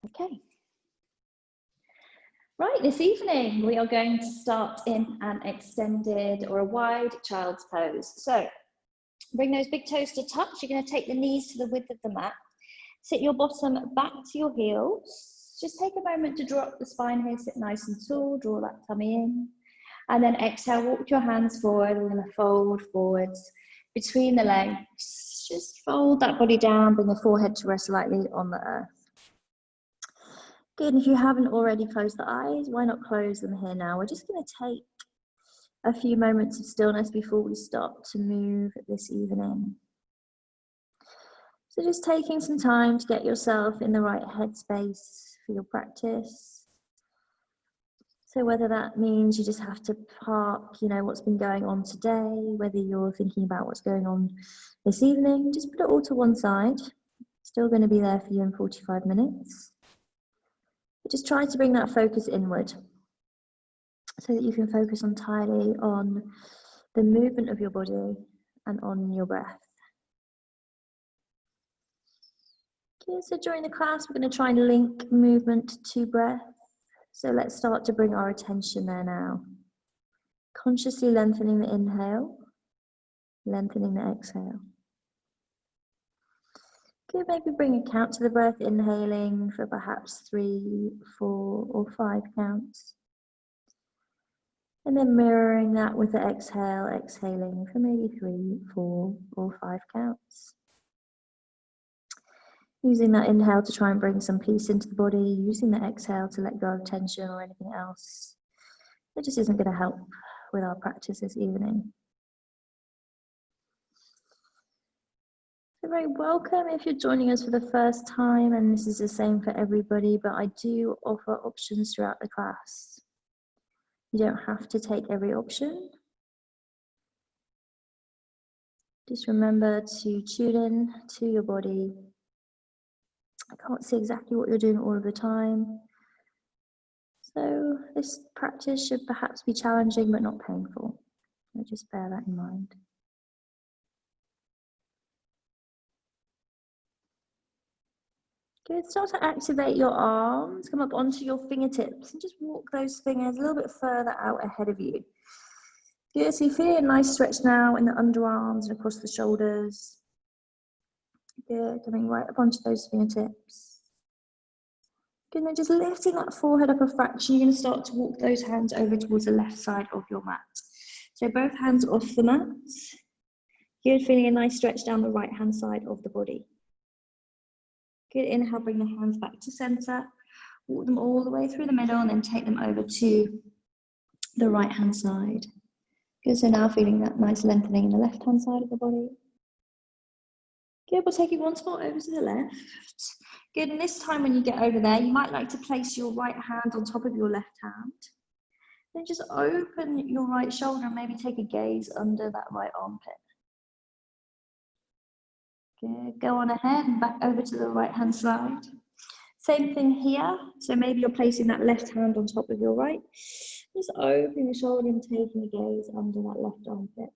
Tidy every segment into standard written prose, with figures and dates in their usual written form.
Okay. Right, this evening we are going to start in an extended or a wide child's pose. So bring those big toes to touch. You're going to take the knees to the width of the mat. Sit your bottom back to your heels. Just take a moment to draw up the spine here. Sit nice and tall. Draw that tummy in. And then exhale, walk your hands forward. We're going to fold forwards between the legs. Just fold that body down. Bring the forehead to rest lightly on the earth. Good, and if you haven't already closed the eyes, why not close them here now? We're just going to take a few moments of stillness before we start to move this evening. So just taking some time to get yourself in the right headspace for your practice. So whether that means you just have to park, what's been going on today, whether you're thinking about what's going on this evening, just put it all to one side. Still going to be there for you in 45 minutes. But just try to bring that focus inward so that you can focus entirely on the movement of your body and on your breath. Okay, so during the class, we're going to try and link movement to breath. So let's start to bring our attention there now. Consciously lengthening the inhale, lengthening the exhale. Good, maybe bring a count to the breath, inhaling for perhaps 3, 4, or 5 counts. And then mirroring that with the exhale, exhaling for maybe 3, 4, or 5 counts. Using that inhale to try and bring some peace into the body, using the exhale to let go of tension or anything else. It just isn't going to help with our practice this evening. So very welcome if you're joining us for the first time, and this is the same for everybody, but I do offer options throughout the class. You don't have to take every option. Just remember to tune in to your body. I can't see exactly what you're doing all of the time. So this practice should perhaps be challenging but not painful. So just bear that in mind. Good, start to activate your arms, come up onto your fingertips and just walk those fingers a little bit further out ahead of you. Good, so you feel a nice stretch now in the underarms and across the shoulders. Good, coming right up onto those fingertips. Good, and then just lifting that forehead up a fraction, you're going to start to walk those hands over towards the left side of your mat. So both hands off the mat. Good, feeling a nice stretch down the right hand side of the body. Good, inhale, bring the hands back to center. Walk them all the way through the middle and then take them over to the right hand side. Good, so now feeling that nice lengthening in the left hand side of the body. Good, we'll take it once more over to the left. Good, and this time when you get over there, you might like to place your right hand on top of your left hand. Then just open your right shoulder and maybe take a gaze under that right armpit. Good, go on ahead and back over to the right hand side. Same thing here, so maybe you're placing that left hand on top of your right. Just opening the shoulder and taking a gaze under that left armpit.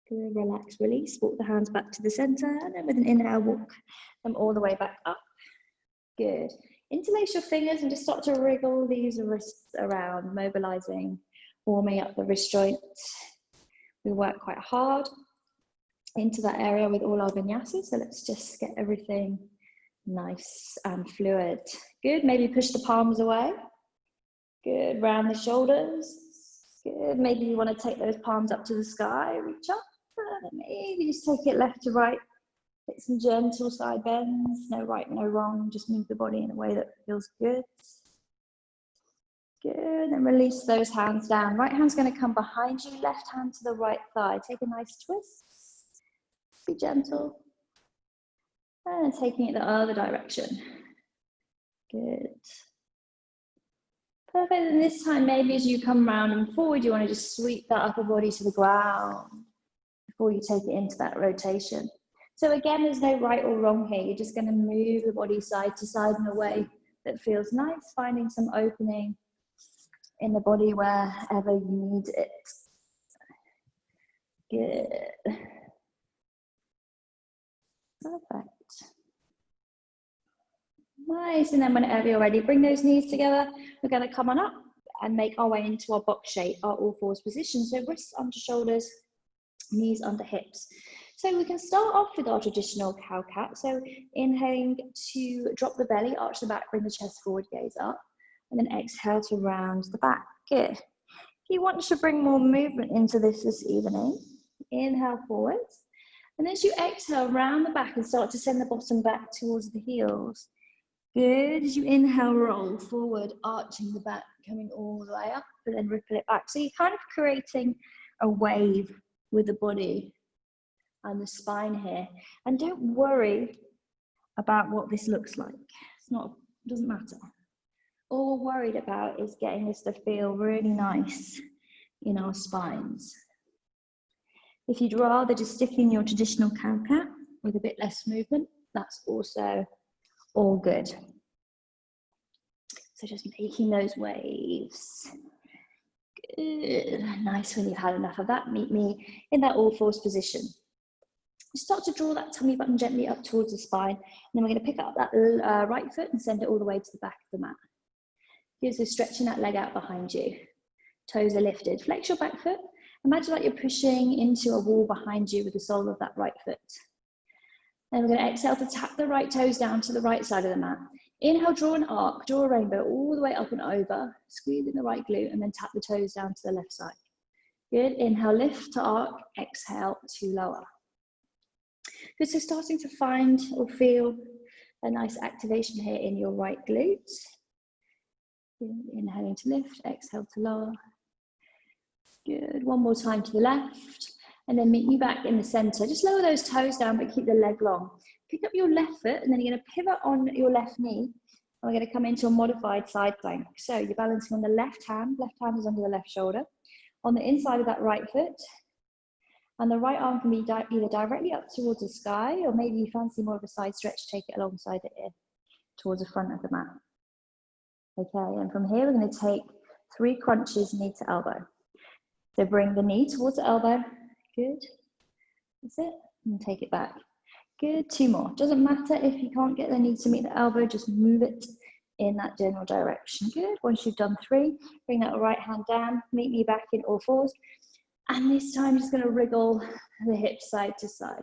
Good, relax, release, walk the hands back to the center, and then with an inhale, walk them all the way back up. Good. Interlace your fingers and just start to wriggle these wrists around, mobilizing, warming up the wrist joints. We work quite hard into that area with all our vinyasas, so let's just get everything nice and fluid. Good, maybe push the palms away. Good, round the shoulders. Good, maybe you want to take those palms up to the sky, reach up, and maybe just take it left to right. Hit some gentle side bends, no right, no wrong, just move the body in a way that feels good. Good, and release those hands down. Right hand's going to come behind you, left hand to the right thigh. Take a nice twist. Be gentle. And taking it the other direction. Good. Perfect, and this time maybe as you come round and forward, you want to just sweep that upper body to the ground before you take it into that rotation. So again, there's no right or wrong here. You're just going to move the body side to side in a way that feels nice, finding some opening in the body wherever you need it. Good. Perfect. Nice, and then whenever you're ready, bring those knees together. We're going to come on up and make our way into our box shape, our all fours position. So wrists under shoulders, knees under hips. So we can start off with our traditional cow cat. So inhaling to drop the belly, arch the back, bring the chest forward, gaze up, and then exhale to round the back. Good. If you want to bring more movement into this evening, inhale forwards. And as you exhale, round the back and start to send the bottom back towards the heels. Good. As you inhale, roll forward, arching the back, coming all the way up, and then ripple it back. So you're kind of creating a wave with the body and the spine here. And don't worry about what this looks like. It doesn't matter. All we're worried about is getting this to feel really nice in our spines. If you'd rather just stick in your traditional cow cat with a bit less movement, that's also all good. So just making those waves. Good. Nice. When you've had enough of that, meet me in that all fours position. Start to draw that tummy button gently up towards the spine. And then we're going to pick up that right foot and send it all the way to the back of the mat. Good, so stretching that leg out behind you. Toes are lifted. Flex your back foot. Imagine like you're pushing into a wall behind you with the sole of that right foot. Then we're going to exhale to tap the right toes down to the right side of the mat. Inhale, draw an arc, draw a rainbow all the way up and over. Squeeze in the right glute and then tap the toes down to the left side. Good. Inhale, lift to arc. Exhale to lower. Good. So starting to find or feel a nice activation here in your right glute. Inhaling to lift, exhale to lower. Good. One more time to the left. And then meet me back in the center. Just lower those toes down, but keep the leg long. Pick up your left foot, and then you're going to pivot on your left knee. And we're going to come into a modified side plank. So you're balancing on the left hand is under the left shoulder, on the inside of that right foot. And the right arm can be either directly up towards the sky, or maybe you fancy more of a side stretch, take it alongside the ear, towards the front of the mat. Okay, and from here, we're going to take 3 crunches knee to elbow. So bring the knee towards the elbow. Good. That's it. And take it back. Good. 2 more. Doesn't matter if you can't get the knee to meet the elbow, just move it in that general direction. Good. Once you've done 3, bring that right hand down. Meet me back in all fours. And this time, just going to wriggle the hips side to side.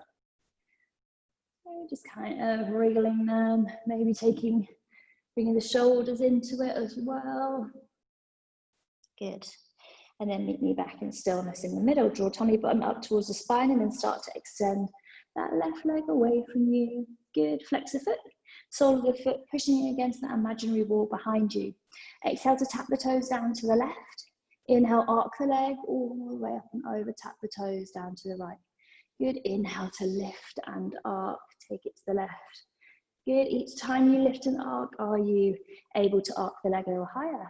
So just kind of wriggling them, maybe bringing the shoulders into it as well. Good. And then meet me back in stillness in the middle. Draw tummy button up towards the spine and then start to extend that left leg away from you. Good. Flex the foot. Sole of the foot pushing against that imaginary wall behind you. Exhale to tap the toes down to the left. Inhale, arc the leg all the way up and over. Tap the toes down to the right. Good. Inhale to lift and arc. Take it to the left. Good. Each time you lift and arc, are you able to arc the leg a little higher?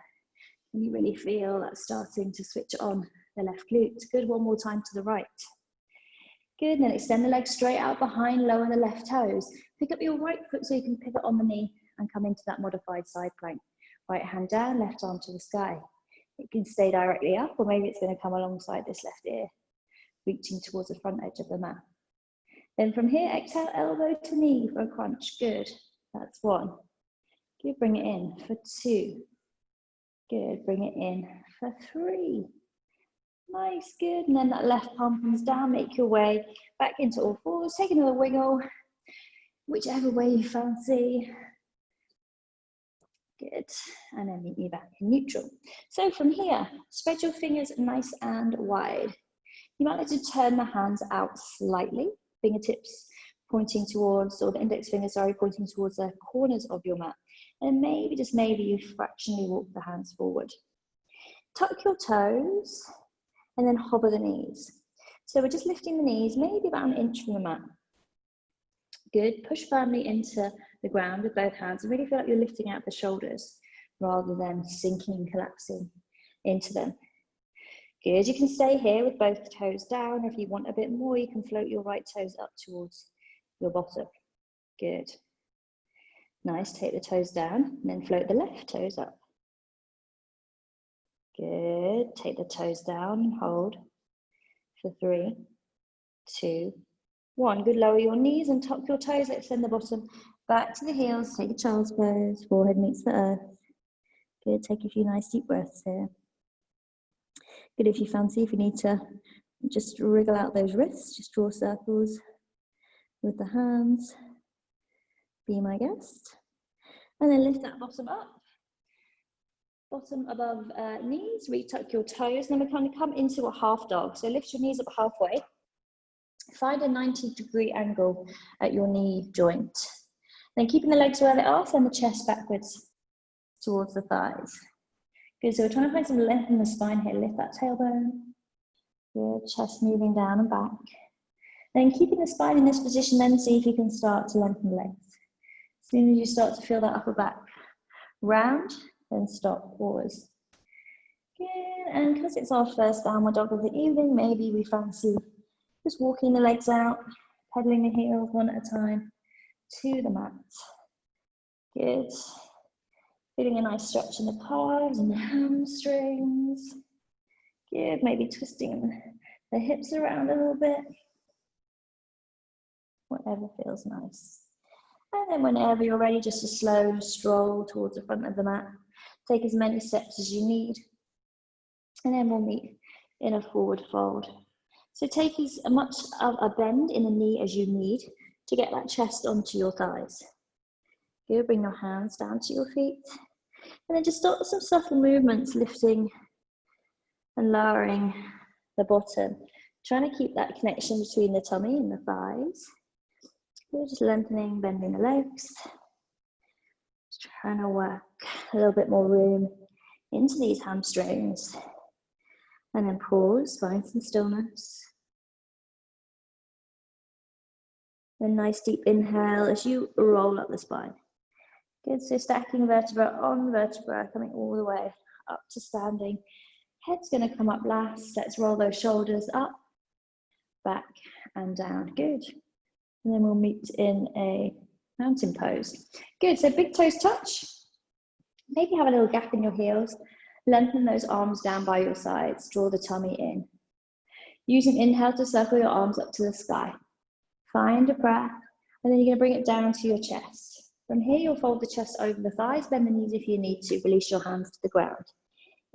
And you really feel that starting to switch on the left glute. Good. One more time to the right. Good. And then extend the leg straight out behind, lower the left toes. Pick up your right foot so you can pivot on the knee and come into that modified side plank. Right hand down, left arm to the sky. It can stay directly up, or maybe it's going to come alongside this left ear, reaching towards the front edge of the mat. Then from here, exhale, elbow to knee for a crunch. Good. That's 1. Good. Bring it in for 2. Good. Bring it in for 3. Nice. Good. And then that left palm comes down. Make your way back into all fours. Take another wiggle, whichever way you fancy. Good. And then meet me back in neutral. So from here, spread your fingers nice and wide. You might like to turn the hands out slightly. Fingertips pointing towards, or the index finger, sorry, pointing towards the corners of your mat. And maybe, just maybe, you fractionally walk the hands forward. Tuck your toes and then hover the knees. So we're just lifting the knees, maybe about 1 inch from the mat. Good. Push firmly into the ground with both hands and really feel like you're lifting out the shoulders rather than sinking and collapsing into them. Good. You can stay here with both toes down, or if you want a bit more, you can float your right toes up towards your bottom. Good. Nice. Take the toes down and then float the left toes up. Good. Take the toes down and hold for 3, 2, 1. Good. Lower your knees and tuck your toes. Extend the bottom Back to the heels, take a child's pose, forehead meets the earth. Good, take a few nice deep breaths here. Good if you fancy, if you need to just wriggle out those wrists, just draw circles with the hands. Be my guest. And then lift that bottom up. Bottom above knees, retuck your toes, and then we're going to come into a half dog. So lift your knees up halfway. Find a 90-degree angle at your knee joint. Then keeping the legs where they are, send the chest backwards towards the thighs. Good, so we're trying to find some length in the spine here. Lift that tailbone. Good, chest moving down and back. Then keeping the spine in this position, then see if you can start to lengthen the legs. As soon as you start to feel that upper back round, then stop, pause. Good, and because it's our first downward dog of the evening, maybe we fancy just walking the legs out, pedaling the heels one at a time to the mat. Good. Feeling a nice stretch in the calves and the hamstrings. Good, maybe twisting the hips around a little bit. Whatever feels nice. And then whenever you're ready, just a slow stroll towards the front of the mat. Take as many steps as you need. And then we'll meet in a forward fold. So take as much of a bend in the knee as you need to get that chest onto your thighs. Good, bring your hands down to your feet. And then just start some subtle movements, lifting and lowering the bottom. Trying to keep that connection between the tummy and the thighs. Good, just lengthening, bending the legs. Just trying to work a little bit more room into these hamstrings. And then pause, find some stillness. Then nice deep inhale as you roll up the spine. Good, so stacking vertebra on vertebra, coming all the way up to standing. Head's gonna come up last. Let's roll those shoulders up, back and down. Good. And then we'll meet in a mountain pose. Good, so big toes touch. Maybe have a little gap in your heels. Lengthen those arms down by your sides. Draw the tummy in. Use an inhale to circle your arms up to the sky. Find a breath, and then you're gonna bring it down to your chest. From here, you'll fold the chest over the thighs, bend the knees if you need to, release your hands to the ground.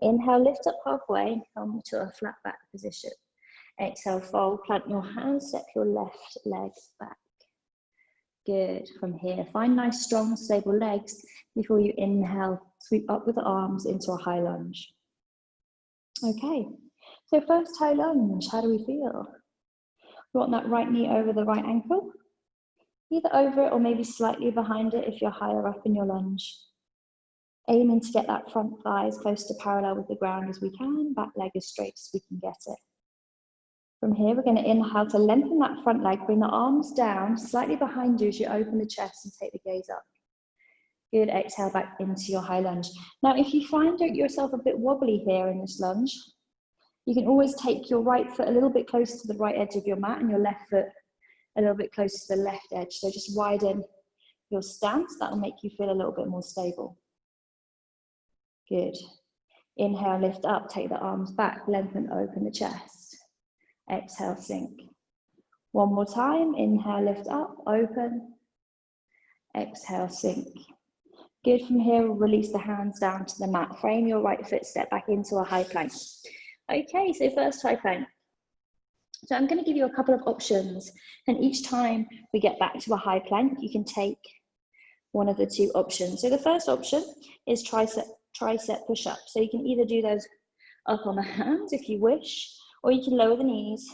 Inhale, lift up halfway, come to a flat back position. Exhale, fold, plant your hands, step your left leg back. Good, from here, find nice, strong, stable legs before you inhale, sweep up with the arms into a high lunge. Okay, so first high lunge, how do we feel? You want that right knee over the right ankle, either over it or maybe slightly behind it if you're higher up in your lunge. Aiming to get that front thigh as close to parallel with the ground as we can, back leg as straight as we can get it. From here, we're going to inhale to lengthen that front leg, bring the arms down, slightly behind you as you open the chest and take the gaze up. Good, exhale back into your high lunge. Now, if you find yourself a bit wobbly here in this lunge, you can always take your right foot a little bit closer to the right edge of your mat and your left foot a little bit closer to the left edge. So just widen your stance. That'll make you feel a little bit more stable. Good. Inhale, lift up, take the arms back, lengthen, open the chest. Exhale, sink. One more time. Inhale, lift up, open. Exhale, sink. Good. From here, we'll release the hands down to the mat. Frame your right foot, step back into a high plank. Okay, so first high plank. So I'm going to give you a couple of options, and each time we get back to a high plank, you can take one of the two options. So the first option is tricep push-up. So you can either do those up on the hands if you wish, or you can lower the knees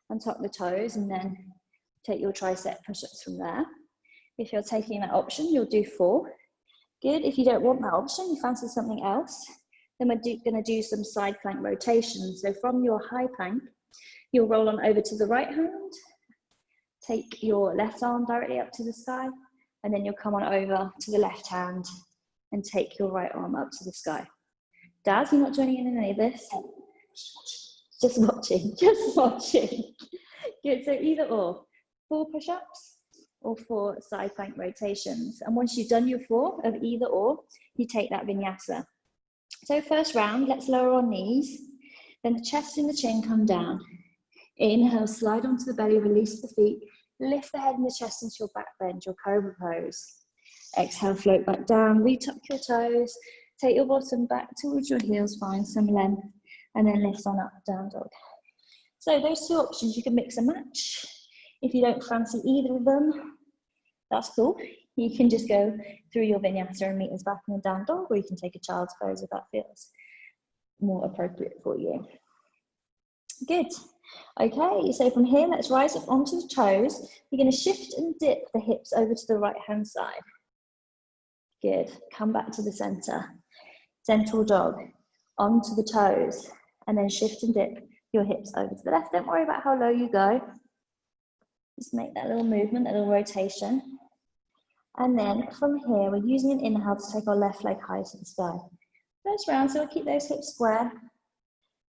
and tuck the toes and then take your tricep push-ups from there. If you're taking that option, you'll do 4. Good. If you don't want that option, you fancy something else, then we're going to do some side plank rotations. So from your high plank, you'll roll on over to the right hand, take your left arm directly up to the sky, and then you'll come on over to the left hand and take your right arm up to the sky. Daz, you're not joining in any of this? Just watching, just watching. Good, so either or, 4 push-ups or 4 side plank rotations. And once you've done your 4 of either or, you take that vinyasa. So first round, let's lower our knees, then the chest and the chin come down. Inhale, slide onto the belly, release the feet, Lift the head and the chest into your back bend, your cobra pose. Exhale, float back down, retuck your toes, take your bottom back towards your heels, find some length, and then lift on up, down dog. So those two options, you can mix and match. If you don't fancy either of them, that's cool. You can just go through your vinyasa and meet us back in a down dog, or you can take a child's pose if that feels more appropriate for you. Good. Okay, so from here, let's rise up onto the toes. You're going to shift and dip the hips over to the right-hand side. Good. Come back to the center. Central dog. Onto the toes. And then shift and dip your hips over to the left. Don't worry about how low you go. Just make that little movement, that little rotation. And then from here, we're using an inhale to take our left leg high to the sky. First round, so we'll keep those hips square.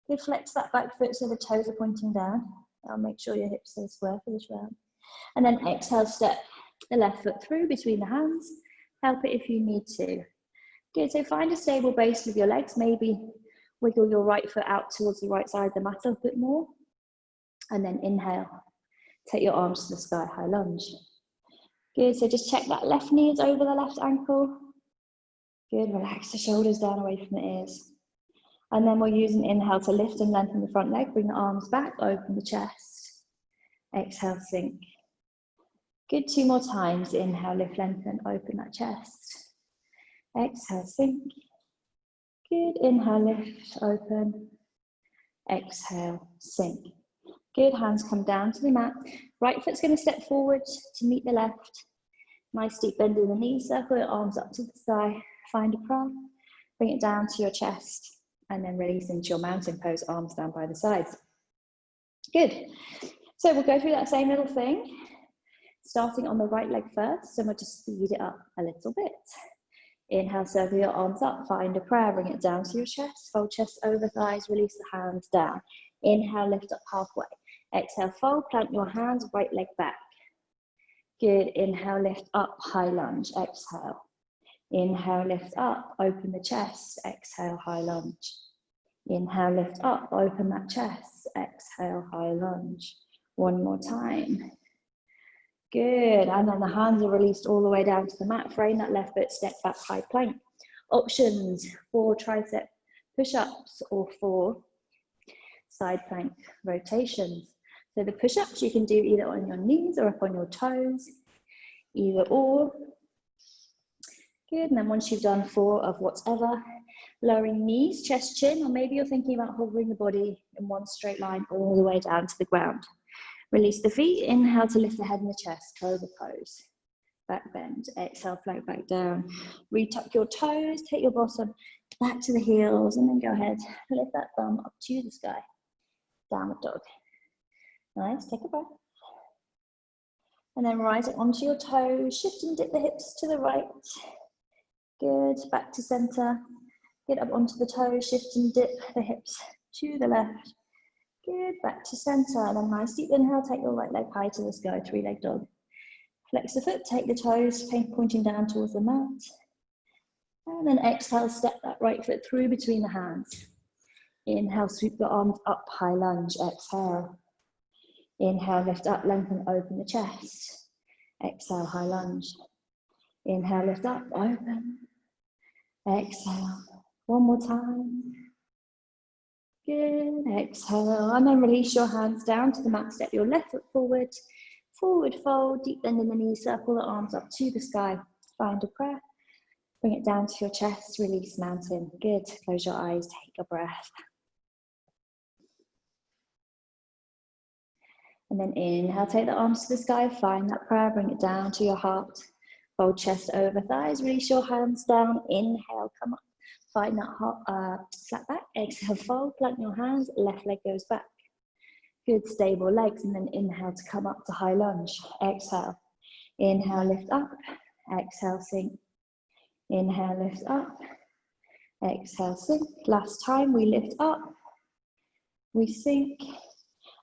Good, flex that back foot so the toes are pointing down. I'll make sure your hips stay square for this round. And then exhale, step the left foot through between the hands. Help it if you need to. Good, so find a stable base with your legs. Maybe wiggle your right foot out towards the right side of the mat a bit more. And then inhale. Take your arms to the sky, high lunge. Good, so just check that left knee is over the left ankle. Good, relax the shoulders down away from the ears. And then we'll use an inhale to lift and lengthen the front leg. Bring the arms back, open the chest. Exhale, sink. Good, 2 more times. Inhale, lift, lengthen, open that chest. Exhale, sink. Good, inhale, lift, open. Exhale, sink. Good, hands come down to the mat. Right foot's going to step forward to meet the left. Nice deep bend in the knees, circle your arms up to the sky. Find a prayer, bring it down to your chest, and then release into your mountain pose, arms down by the sides. Good. So we'll go through that same little thing, starting on the right leg first, and we'll just speed it up a little bit. Inhale, circle your arms up, find a prayer, bring it down to your chest, fold chest over thighs, release the hands down. Inhale, lift up halfway. Exhale, fold, plant your hands, right leg back. Good, inhale, lift up, high lunge, exhale. Inhale, lift up, open the chest, exhale, high lunge. Inhale, lift up, open that chest, exhale, high lunge. 1 more time. Good, and then the hands are released all the way down to the mat. Frame that left foot, step back, high plank. Options, 4 tricep push-ups or 4 side plank rotations. So the push-ups you can do either on your knees or up on your toes, either or. Good, and then once you've done 4 of whatever, lowering knees, chest, chin, or maybe you're thinking about hovering the body in one straight line all the way down to the ground. Release the feet, inhale to lift the head and the chest, cobra pose. Back bend, exhale, float back down. Retuck your toes, take your bottom back to the heels, and then go ahead, lift that thumb up to the sky. Downward dog. Nice, take a breath. And then rise it onto your toes, shift and dip the hips to the right. Good, back to center. Get up onto the toes, shift and dip the hips to the left. Good, back to center. And then nice deep inhale, take your right leg high to the sky, 3-leg dog. Flex the foot, take the toes, pointing down towards the mat. And then exhale, step that right foot through between the hands. Inhale, sweep your arms up, high lunge, exhale. Inhale, lift up, lengthen, open the chest. Exhale, high lunge. Inhale, lift up, open. Exhale. 1 more time. Good, exhale. And then release your hands down to the mat. Step your left foot forward. Forward fold, deep bend in the knees, circle the arms up to the sky. Find a prayer. Bring it down to your chest, release mountain. Good, close your eyes, take a breath. And then inhale, take the arms to the sky, find that prayer, bring it down to your heart. Fold chest over thighs, release your hands down, inhale, come up. Find that heart, flat back, exhale, fold, plant your hands, left leg goes back. Good, stable legs, and then inhale to come up to high lunge. Exhale, inhale, lift up, exhale, sink. Inhale, lift up, exhale, sink. Last time, we lift up, we sink.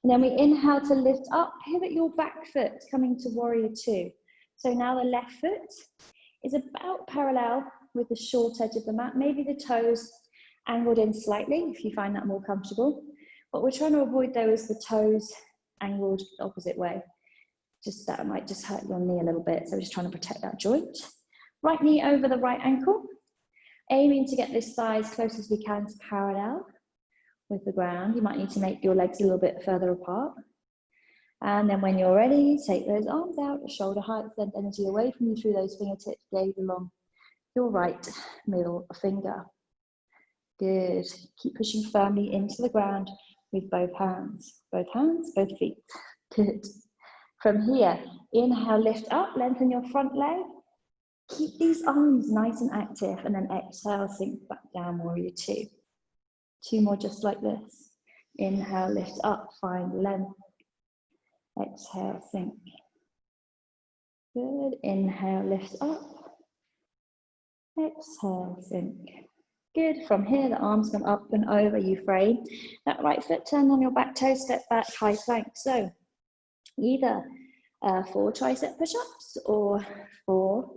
And then we inhale to lift up, pivot your back foot, coming to warrior 2. So now the left foot is about parallel with the short edge of the mat. Maybe the toes angled in slightly, if you find that more comfortable. What we're trying to avoid though is the toes angled the opposite way. Just that might just hurt your knee a little bit. So we're just trying to protect that joint. Right knee over the right ankle. Aiming to get this thigh as close as we can to parallel with the ground. You might need to make your legs a little bit further apart. And then when you're ready, take those arms out, shoulder height, send energy away from you through those fingertips, gaze along your right middle finger. Good. Keep pushing firmly into the ground with both hands. Both hands, both feet. Good. From here, inhale, lift up, lengthen your front leg. Keep these arms nice and active, and then exhale, sink back down, warrior two. Two more just like this. Inhale, lift up, find length. Exhale, sink. Good. Inhale, lift up. Exhale, sink. Good. From here, the arms come up and over, you frame. That right foot turned on your back toe, step back, high plank. So either 4 tricep push-ups or 4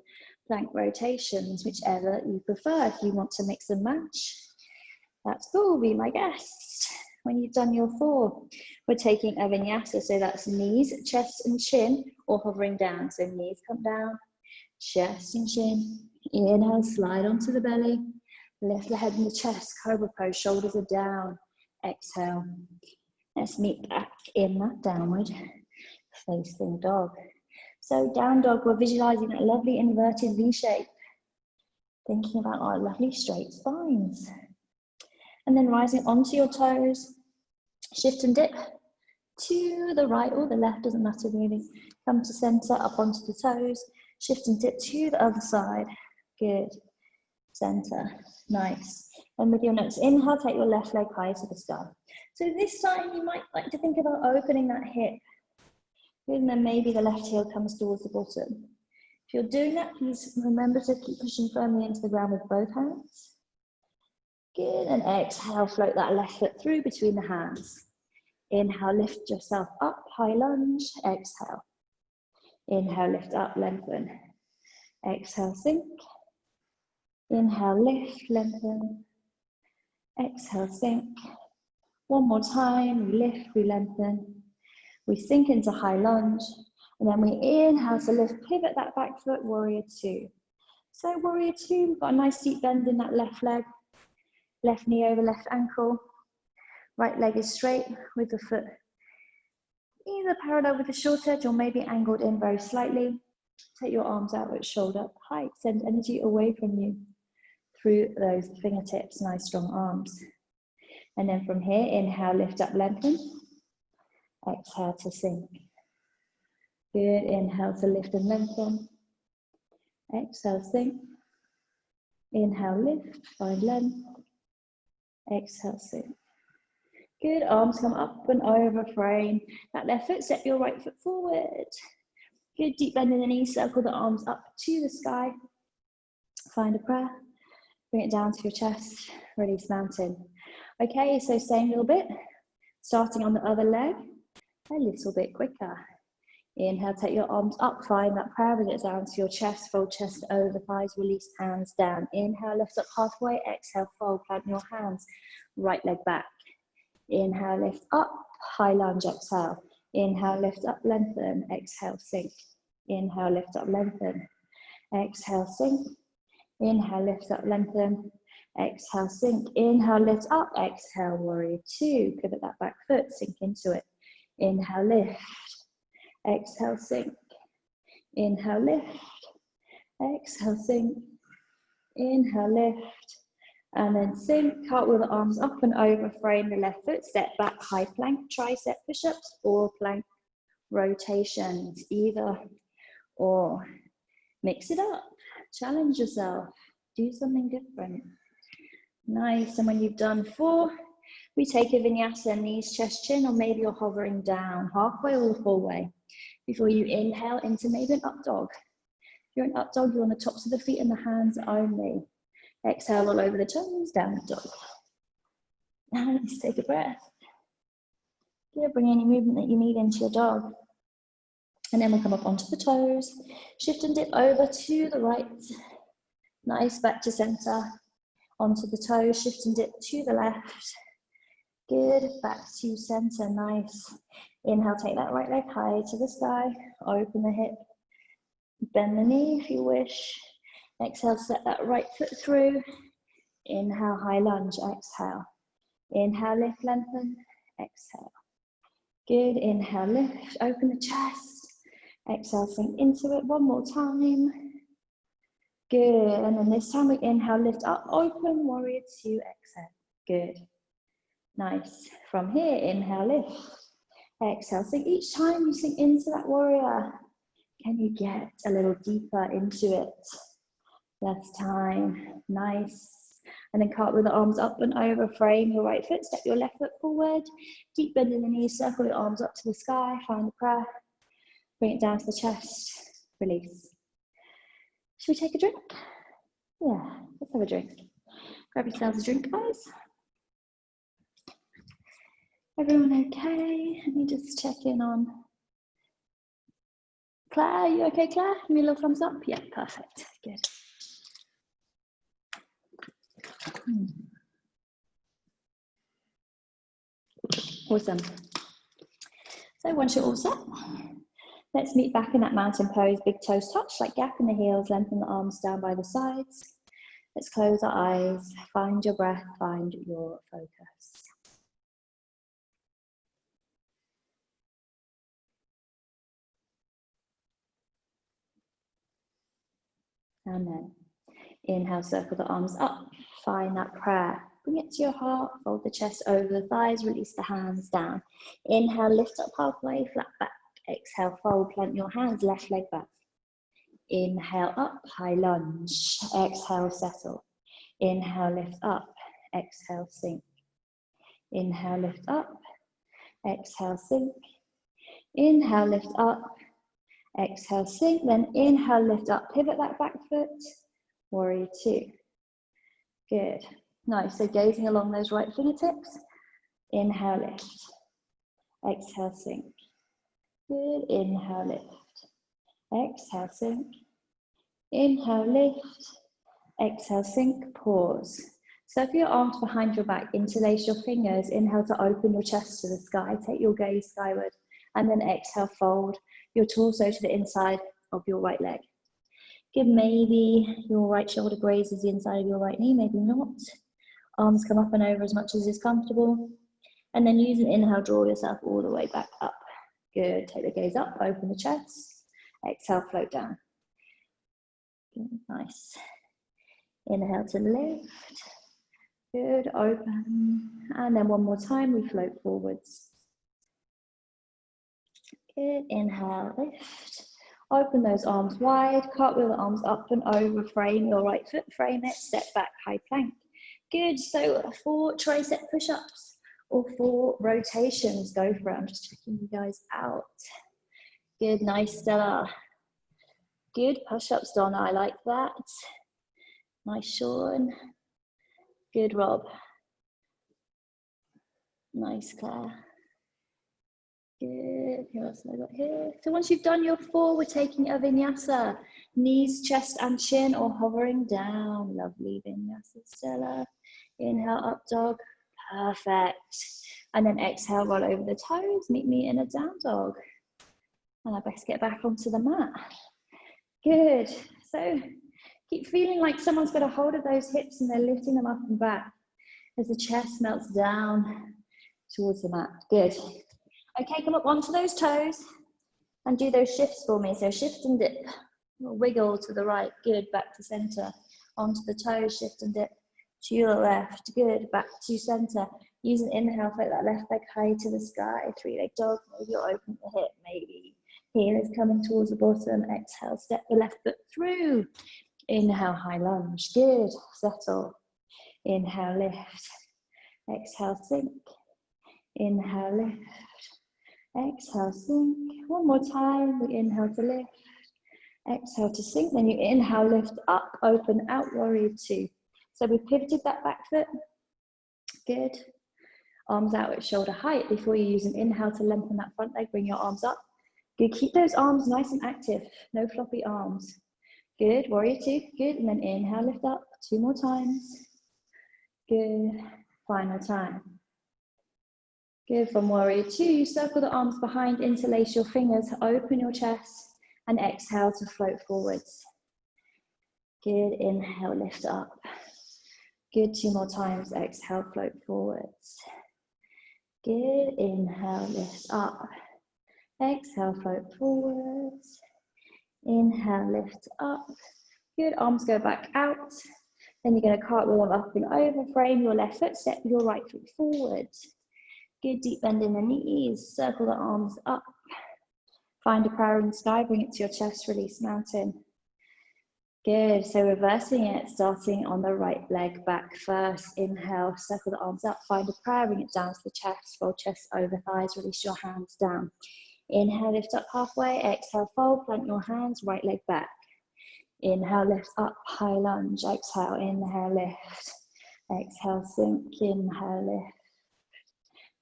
plank rotations, whichever you prefer. If you want to mix and match, that's cool, be my guest. When you've done your 4, we're taking a vinyasa, so that's knees, chest and chin, or hovering down. So knees come down, chest and chin. Inhale, slide onto the belly, lift the head and the chest, cobra pose, shoulders are down. Exhale, let's meet back in that downward facing dog. So down dog, we're visualizing that lovely inverted V shape, thinking about our lovely straight spines. And then rising onto your toes, shift and dip to the right or the left, doesn't matter really. Come to center, up onto the toes, shift and dip to the other side. Good. Center, nice. And with your next inhale, take your left leg high to the sky. So this time you might like to think about opening that hip. And then maybe the left heel comes towards the bottom. If you're doing that, please remember to keep pushing firmly into the ground with both hands. Good, and exhale, float that left foot through between the hands. Inhale, lift yourself up, high lunge, exhale. Inhale, lift up, lengthen. Exhale, sink. Inhale, lift, lengthen. Exhale, sink. One more time, we lift, we lengthen. We sink into high lunge, and then we inhale to lift, pivot that back foot, warrior two. So warrior two, we've got a nice deep bend in that left leg. Left knee over left ankle. Right leg is straight with the foot either parallel with the short edge or maybe angled in very slightly. Take your arms out at shoulder height. Send energy away from you through those fingertips, nice strong arms. And then from here, inhale, lift up, lengthen. Exhale to sink. Good, inhale to lift and lengthen. Exhale, sink. Inhale, lift, find length. Exhale, sink. Good, arms come up and over, frame that left foot, step your right foot forward. Good, deep bend in the knees, circle the arms up to the sky. Find a prayer, bring it down to your chest, release mountain. Okay, so same little bit, starting on the other leg, a little bit quicker. Inhale, take your arms up, find that prayer, bring it down to your chest, fold chest over thighs, release hands down. Inhale, lift up halfway, exhale, fold, plant your hands, right leg back. Inhale, lift up, high lunge, exhale. Inhale, lift up, lengthen, exhale, sink. Inhale, lift up, lengthen, exhale, sink. Inhale, lift up, lengthen, exhale, sink. Inhale, lift up, exhale, warrior two. Pivot that back foot, sink into it. Inhale, lift, exhale, sink. Inhale, lift, exhale, sink. Inhale, lift, and then sink. Cartwheel the arms up and over, frame the left foot, step back, high plank, tricep push-ups, or plank rotations, either or. Mix it up, challenge yourself, do something different. Nice, and when you've done 4, we take a vinyasa, knees, chest, chin, or maybe you're hovering down, halfway or the full way. Before you inhale into maybe an up dog. If you're an up dog, you're on the tops of the feet and the hands only. Exhale all over the toes, down dog. Now let's take a breath. Good, bring any movement that you need into your dog. And then we'll come up onto the toes, shift and dip over to the right. Nice, back to center. Onto the toes, shift and dip to the left. Good, back to center, nice. Inhale, take that right leg high to the sky, open the hip, bend the knee if you wish. Exhale, step that right foot through. Inhale, high lunge, exhale. Inhale, lift, lengthen, exhale. Good, inhale, lift, open the chest. Exhale, sink into it one more time. Good, and then this time we inhale, lift up, open, warrior two, exhale. Good, nice. From here, inhale, lift. Exhale, sink. Each time you sink into that warrior, can you get a little deeper into it? Last time, nice. And then cartwheel the arms up and over, frame your right foot, step your left foot forward, deep bend in the knees, circle your arms up to the sky, find the prayer, bring it down to the chest, release. Should we take a drink? Yeah, let's have a drink. Grab yourselves a drink, guys. Everyone okay? Let me just check in on Claire. You okay, Claire? Give me a little thumbs up. Yeah, perfect. Good. Awesome. So once you're all set, let's meet back in that mountain pose. Big toes touch, like gap in the heels, lengthen the arms down by the sides. Let's close our eyes, find your breath, find your focus. And then inhale, circle the arms up, find that prayer. Bring it to your heart, fold the chest over the thighs, release the hands down. Inhale, lift up halfway, flat back. Exhale, fold, plant your hands, left leg back. Inhale, up, high lunge. Exhale, settle. Inhale, lift up. Exhale, sink. Inhale, lift up. Exhale, sink. Inhale, lift up. Exhale, sink. Then inhale, lift up. Pivot that back foot. Warrior two. Good. Nice. So gazing along those right fingertips. Inhale, lift. Exhale, sink. Good. Inhale, lift. Exhale, sink. Inhale, lift. Exhale, sink. Pause. Circle your arms behind your back. Interlace your fingers. Inhale to open your chest to the sky. Take your gaze skyward. And then exhale, fold your torso to the inside of your right leg. Give maybe your right shoulder grazes the inside of your right knee, maybe not. Arms come up and over as much as is comfortable. And then use an inhale, draw yourself all the way back up. Good, take the gaze up, open the chest. Exhale, float down. Good, nice. Inhale to lift. Good, open. And then one more time, we float forwards. Good, inhale, lift. Open those arms wide, cartwheel the arms up and over, frame your right foot, frame it, step back, high plank. Good, so 4 tricep push-ups or 4 rotations, go for it. I'm just checking you guys out. Good, nice, Stella. Good, push-ups, Donna, I like that. Nice, Sean. Good, Rob. Nice, Claire. Good, who else have I got here? So once you've done your 4, we're taking a vinyasa. Knees, chest and chin or hovering down. Lovely vinyasa, Stella. Inhale, up dog. Perfect. And then exhale, roll over the toes. Meet me in a down dog. And I best get back onto the mat. Good. So keep feeling like someone's got a hold of those hips and they're lifting them up and back as the chest melts down towards the mat. Good. Okay, come up onto those toes and do those shifts for me. So shift and dip, wiggle to the right, good, back to center, onto the toes, shift and dip, to your left, good, back to center. Use an inhale, float that left leg high to the sky, 3-leg dog, maybe you'll open the hip, maybe. Heel is coming towards the bottom, exhale, step the left foot through. Inhale, high lunge, good, settle. Inhale, lift, exhale, sink. Inhale, lift. Exhale, sink. One more time. We inhale to lift. Exhale to sink. Then you inhale, lift up, open out, warrior two. So we pivoted that back foot. Good. Arms out at shoulder height. Before you use an inhale to lengthen that front leg, bring your arms up. Good. Keep those arms nice and active. No floppy arms. Good. Warrior two. Good. And then inhale, lift up. 2 more times. Good. Final time. Good, from warrior two, circle the arms behind, interlace your fingers, open your chest, and exhale to float forwards. Good, inhale, lift up. Good, 2 more times, exhale, float forwards. Good, inhale, lift up. Exhale, float forwards. Inhale, lift up. Good, arms go back out. Then you're going to cartwheel them up and over, frame your left foot, step your right foot forward. Good, deep bend in the knees, circle the arms up. Find a prayer in the sky, bring it to your chest, release mountain. Good, so reversing it, starting on the right leg back first. Inhale, circle the arms up, find a prayer, bring it down to the chest, fold chest over thighs, release your hands down. Inhale, lift up halfway, exhale, fold, plant your hands, right leg back. Inhale, lift up, high lunge, exhale, inhale, lift. Exhale, sink, inhale, lift.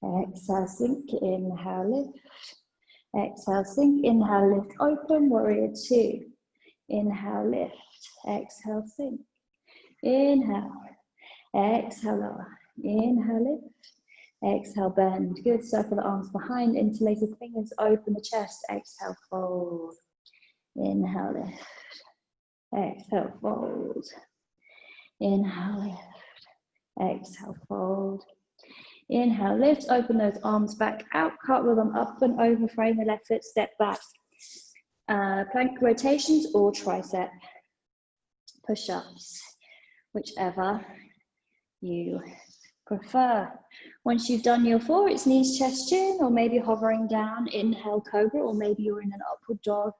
Exhale, sink, inhale, lift. Exhale, sink, inhale, lift, open, warrior two. Inhale, lift, exhale, sink. Inhale, exhale, lower. Inhale, lift. Exhale, bend. Good, circle the arms behind, interlace the fingers, open the chest. Exhale, fold. Inhale, lift. Exhale, fold. Inhale, lift. Exhale, fold. Inhale, lift, open those arms back out, cartwheel them up and over, frame the left foot, step back. Plank rotations or tricep push-ups, whichever you prefer. Once you've done your 4, it's knees, chest, chin, or maybe hovering down, inhale, cobra, or maybe you're in an upward dog.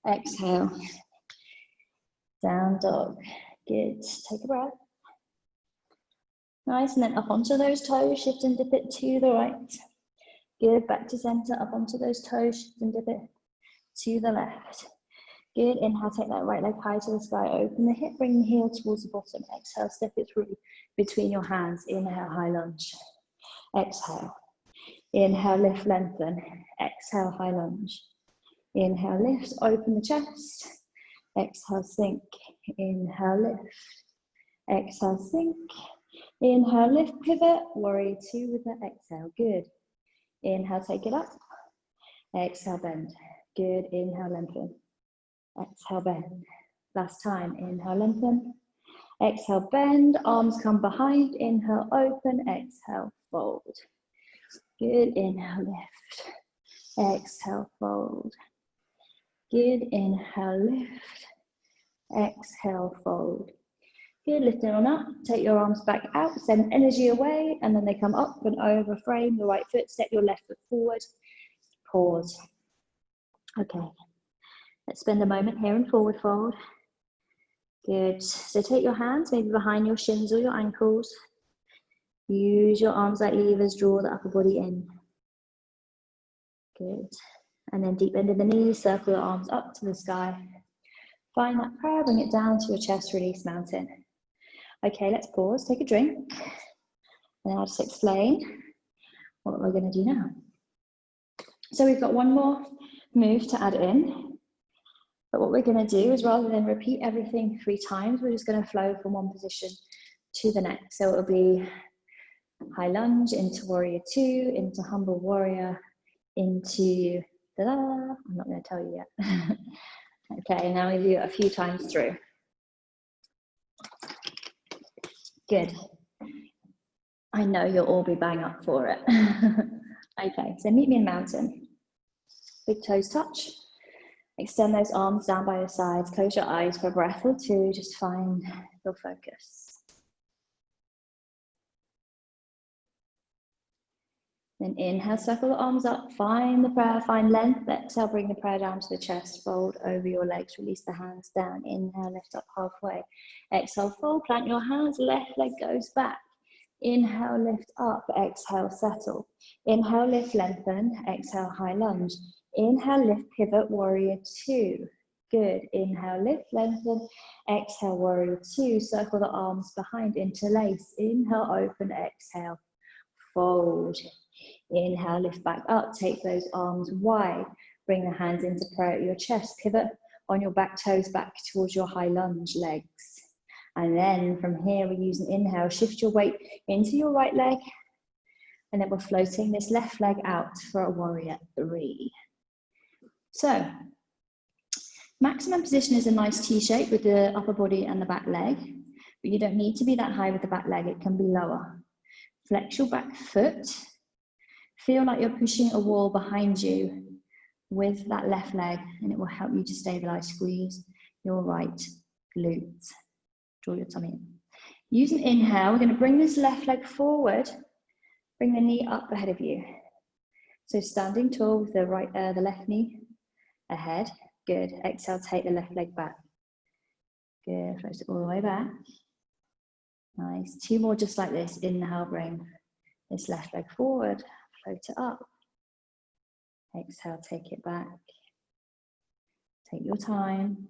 Exhale, down dog. Good, take a breath. Nice, and then up onto those toes, shift and dip it to the right. Good, back to center, up onto those toes, shift and dip it to the left. Good, inhale, take that right leg high to the sky, open the hip, bring the heel towards the bottom. Exhale, step it through between your hands. Inhale, high lunge. Exhale. Inhale, lift, lengthen. Exhale, high lunge. Inhale, lift, open the chest. Exhale, sink. Inhale, lift. Exhale, sink. Inhale, lift, pivot. Warrior two with the exhale. Good. Inhale, take it up. Exhale, bend. Good. Inhale, lengthen. Exhale, bend. Last time. Inhale, lengthen. Exhale, bend. Arms come behind. Inhale, open. Exhale, fold. Good. Inhale, lift. Exhale, fold. Good. Inhale, lift. Exhale, fold. Good. Lifting on up. Take your arms back out. Send energy away. And then they come up and over. Frame the right foot. Step your left foot forward. Pause. Okay. Let's spend a moment here and forward fold. Good. So take your hands maybe behind your shins or your ankles. Use your arms like levers, draw the upper body in. Good. And then deep bend in the knees, circle the arms up to the sky. Find that prayer, bring it down to your chest, release mountain. Okay, let's pause, take a drink. And I'll just explain what we're going to do now. So we've got one more move to add in. But what we're going to do is rather than repeat everything 3 times, we're just going to flow from one position to the next. So it'll be high lunge into warrior two, into humble warrior, into da-da. I'm not going to tell you yet. Okay, now we do it a few times through. Good. I know you'll all be bang up for it. Okay, so meet me in mountain. Big toes touch. Extend those arms down by your sides. Close your eyes for a breath or 2. Just find your focus. Then inhale, circle the arms up. Find the prayer, find length. Exhale, bring the prayer down to the chest. Fold over your legs. Release the hands down. Inhale, lift up halfway. Exhale, fold. Plant your hands. Left leg goes back. Inhale, lift up. Exhale, settle. Inhale, lift, lengthen. Exhale, high lunge. Inhale, lift, pivot, warrior two. Good. Inhale, lift, lengthen. Exhale, warrior two. Circle the arms behind, interlace. Inhale, open, exhale, fold. Inhale, lift back up. Take those arms wide. Bring the hands into prayer at your chest. Pivot on your back toes back towards your high lunge legs. And then from here, we use an inhale. Shift your weight into your right leg. And then we're floating this left leg out for a warrior 3. So, maximum position is a nice T shape with the upper body and the back leg, but you don't need to be that high with the back leg, it can be lower. Flex your back foot. Feel like you're pushing a wall behind you with that left leg, and it will help you to stabilize. Squeeze your right glute. Draw your tummy in. Use an inhale. We're going to bring this left leg forward. Bring the knee up ahead of you. So standing tall with the left knee ahead. Good. Exhale, take the left leg back. Good. Float it all the way back. Nice. 2 more just like this. Inhale, bring this left leg forward. Float it up. Exhale, take it back. Take your time.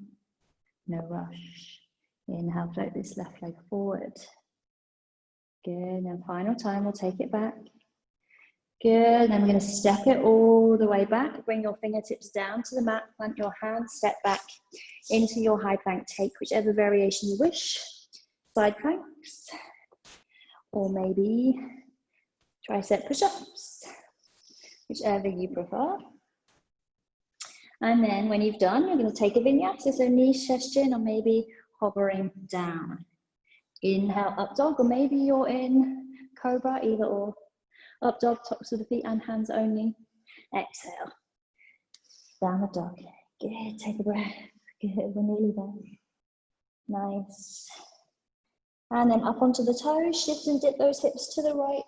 No rush. Inhale, float this left leg forward. Good. And final time, we'll take it back. Good. Then we're going to step it all the way back. Bring your fingertips down to the mat. Plant your hands. Step back into your high plank. Take whichever variation you wish. Side planks. Or maybe tricep push-ups. Whichever you prefer. And then when you've done, you're going to take a vinyasa. So knees, chest, chin, or maybe hovering down. Inhale, up dog, or maybe you're in cobra, either or. Up dog, tops of the feet and hands only. Exhale. Downward dog. Good, take a breath. Good, we're nearly there. Nice. And then up onto the toes, shift and dip those hips to the right.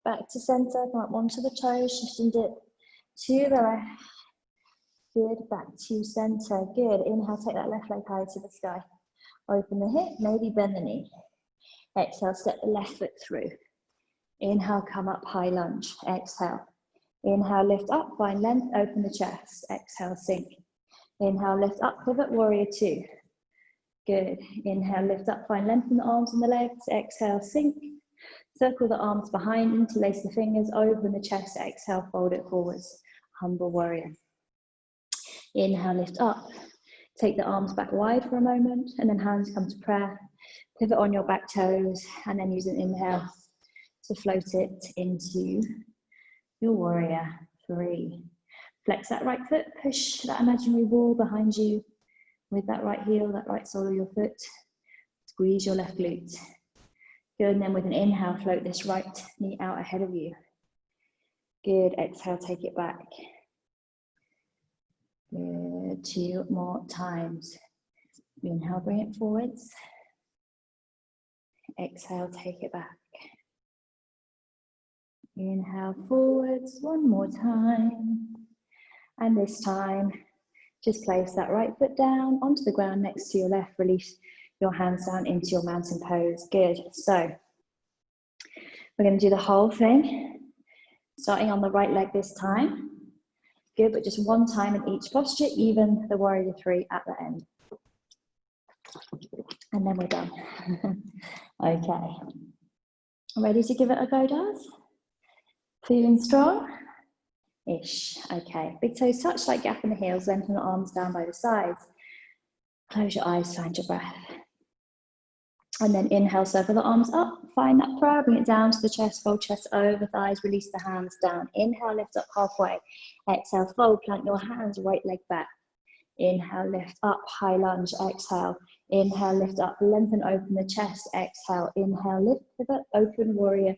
Back to center, come up onto the toes, shift and dip to the left. Good, back to center. Good, inhale, take that left leg high to the sky. Open the hip, maybe bend the knee. Exhale, step the left foot through. Inhale, come up, high lunge. Exhale. Inhale, lift up, find length, open the chest. Exhale, sink. Inhale, lift up, pivot, warrior 2. Good. Inhale, lift up, find length in the arms and the legs. Exhale, sink. Circle the arms behind, interlace the fingers, open the chest. Exhale, fold it forwards. Humble warrior. Inhale, lift up. Take the arms back wide for a moment, and then hands come to prayer. Pivot on your back toes, and then use an inhale to float it into your warrior 3. Flex that right foot, push that imaginary wall behind you with that right heel, that right sole of your foot. Squeeze your left glute. Good, and then with an inhale, float this right knee out ahead of you. Good, exhale, take it back. Good, 2 more times. Inhale, bring it forwards. Exhale, take it back. Inhale, forwards, 1 more time. And this time, just place that right foot down onto the ground next to your left. Release your hands down into your mountain pose. Good, so we're going to do the whole thing, starting on the right leg this time. Good, but just 1 time in each posture, even the warrior 3 at the end. And then we're done. Okay. Ready to give it a go, Daz? Feeling strong? Ish. Okay. Big toes touch, like gap in the heels, lengthen the arms down by the sides. Close your eyes, find your breath. And then inhale, circle the arms up, find that prayer, bring it down to the chest, fold chest over thighs, release the hands down. Inhale, lift up halfway. Exhale, fold, plant your hands, right leg back. Inhale, lift up, high lunge, exhale. Inhale, lift up, lengthen, open the chest, exhale. Inhale, lift, pivot, open, warrior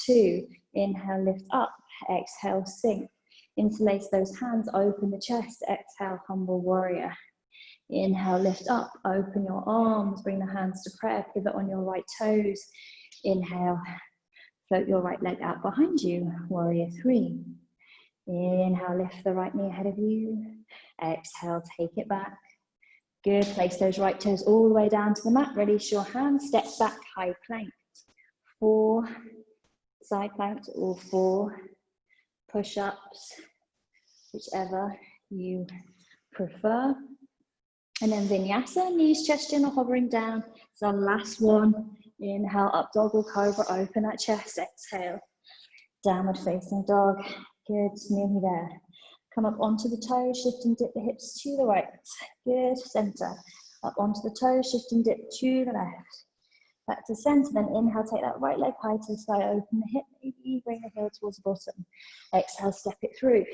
2. Inhale, lift up, exhale, sink. Interlace those hands, open the chest, exhale, humble warrior. Inhale, lift up, open your arms, bring the hands to prayer, pivot on your right toes. Inhale, float your right leg out behind you, warrior 3. Inhale, lift the right knee ahead of you. Exhale, take it back. Good, place those right toes all the way down to the mat. Release your hands, step back, high plank. 4 side planks or 4 push-ups, whichever you prefer. And then vinyasa, knees, chest, chin, or hovering down. It's our last one. Inhale, up dog or cobra, open that chest. Exhale, downward facing dog. Good, nearly there. Come up onto the toes, shift and dip the hips to the right. Good, center. Up onto the toes, shift and dip to the left. back to center. Then inhale, take that right leg high to the sky, open the hip, maybe bring the heel towards the bottom. Exhale, step it through.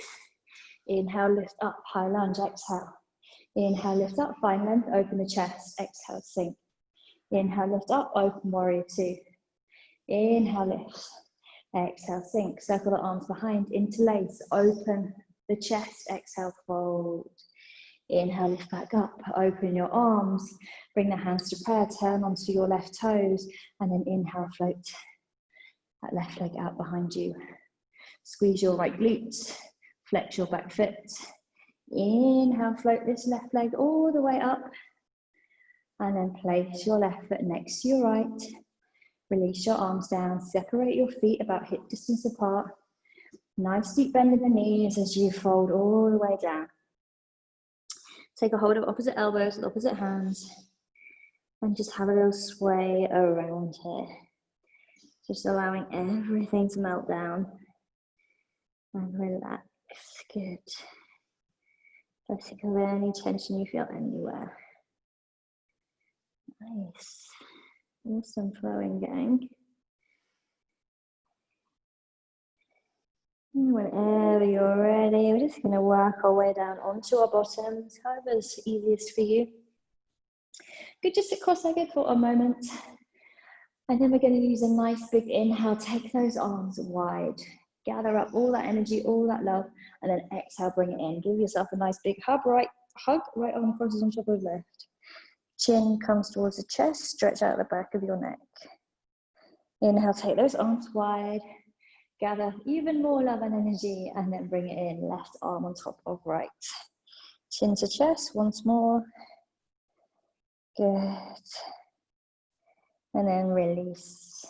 Inhale, lift up, high lunge, exhale. Inhale, lift up, find length, open the chest. Exhale, sink. Inhale, lift up, open warrior two. Inhale, lift. Exhale, sink. Circle the arms behind, interlace, open the chest. Exhale, fold. Inhale, lift back up, open your arms, bring the hands to prayer, turn onto your left toes, and then inhale, float that left leg out behind you. Squeeze your right glutes, flex your back foot. Inhale, float this left leg all the way up, and then place your left foot next to your right. Release your arms down, separate your feet about hip distance apart. Nice deep bend in the knees as you fold all the way down. Take a hold of opposite elbows with opposite hands and just have a little sway around here. Just allowing everything to melt down and relax. Good. Letting go of any tension you feel anywhere. Nice. Awesome flowing, gang. And whenever you're ready, we're just going to work our way down onto our bottoms, however's easiest for you. Good, just sit cross-legged for a moment. And then we're going to use a nice big inhale. Take those arms wide. Gather up all that energy, all that love, and then exhale, bring it in. Give yourself a nice big hug, right arm crosses on top of left. Chin comes towards the chest, stretch out the back of your neck. Inhale, take those arms wide. Gather even more love and energy, and then bring it in. Left arm on top of right. Chin to chest once more. Good. And then release.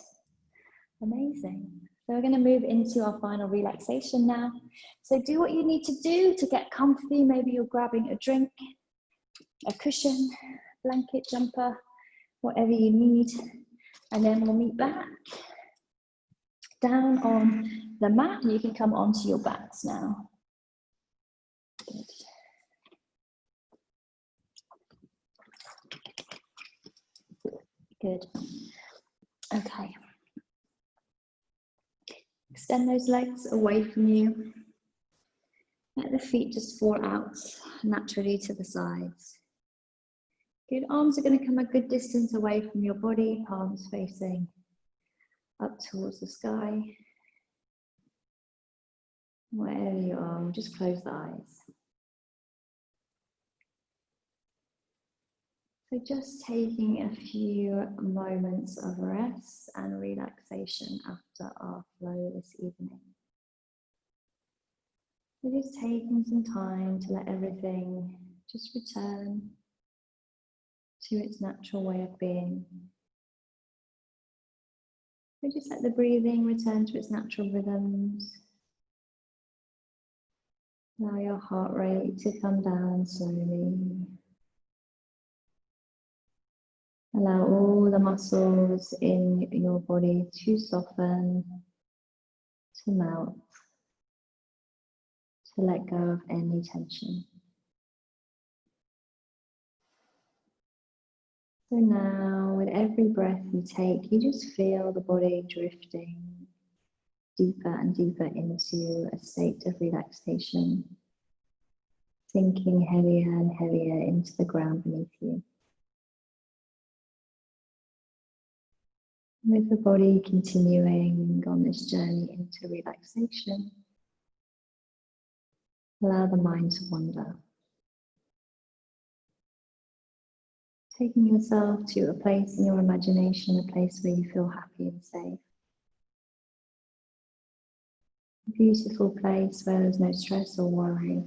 Amazing. So we're going to move into our final relaxation now. So do what you need to do to get comfy. Maybe you're grabbing a drink, a cushion, blanket, jumper, whatever you need. And then we'll meet back down on the mat, and you can come onto your backs now. Good. Okay. Extend those legs away from you. Let the feet just fall out naturally to the sides. Good. Arms are going to come a good distance away from your body, palms facing up towards the sky. Wherever you are, just close the eyes. So just taking a few moments of rest and relaxation after our flow this evening. We're just taking some time to let everything just return to its natural way of being. We just let the breathing return to its natural rhythms. Allow your heart rate to come down slowly. Allow all the muscles in your body to soften, to melt, to let go of any tension. So now, with every breath you take, you just feel the body drifting deeper and deeper into a state of relaxation, sinking heavier and heavier into the ground beneath you. With the body continuing on this journey into relaxation, allow the mind to wander. Taking yourself to a place in your imagination, a place where you feel happy and safe. A beautiful place where there's no stress or worry,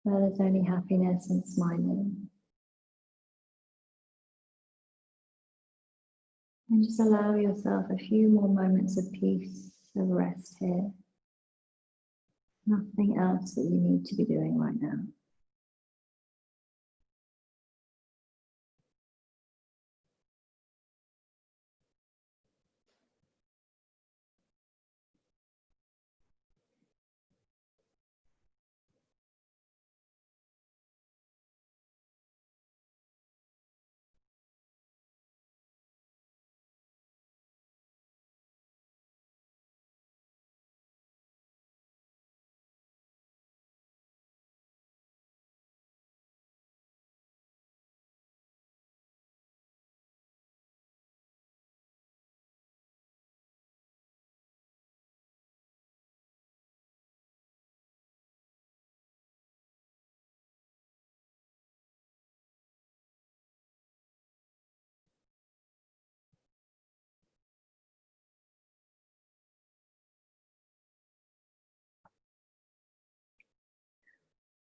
where there's only happiness and smiling. And just allow yourself a few more moments of peace, of rest here. Nothing else that you need to be doing right now.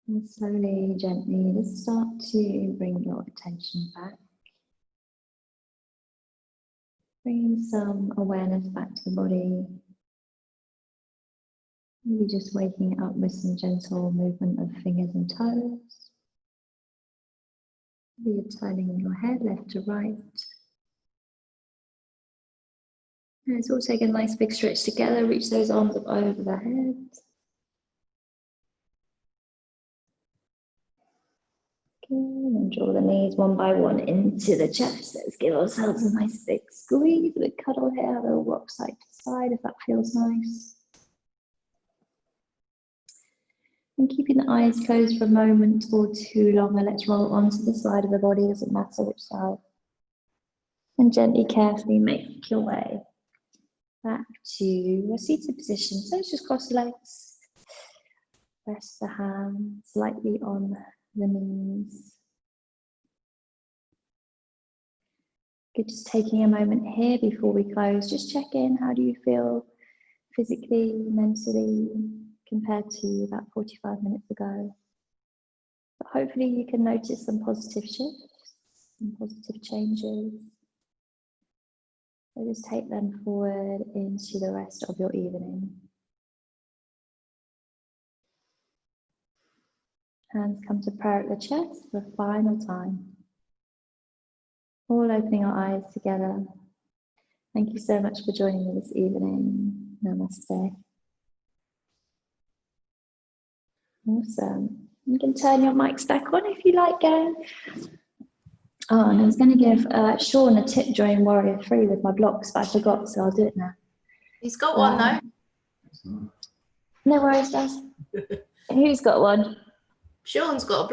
And slowly, gently, just start to bring your attention back. Bring some awareness back to the body. Maybe just waking it up with some gentle movement of fingers and toes. Maybe you're turning your head left to right. And it's also a nice big stretch together. Reach those arms up over the head. Okay, and then draw the knees one by one into the chest. Let's give ourselves a nice big squeeze, a big cuddle here. We'll rock side to side if that feels nice. And keeping the eyes closed for a moment or two longer, let's roll onto the side of the body, doesn't matter which side. And gently, carefully make your way back to a seated position. So let's just cross the legs, rest the hands lightly on the knees. Good, just taking a moment here before we close, just check in. How do you feel physically, mentally, compared to about 45 minutes ago? But hopefully you can notice some positive shifts, some positive changes. So just take them forward into the rest of your evening. Hands come to prayer at the chest for a final time. All opening our eyes together. Thank you so much for joining me this evening. Namaste. Awesome. You can turn your mics back on if you like, gang. Oh, and I was going to give Sean a tip during Warrior 3 with my blocks, but I forgot, so I'll do it now. He's got one though. No worries, guys. Who's got one? Sean's got a block.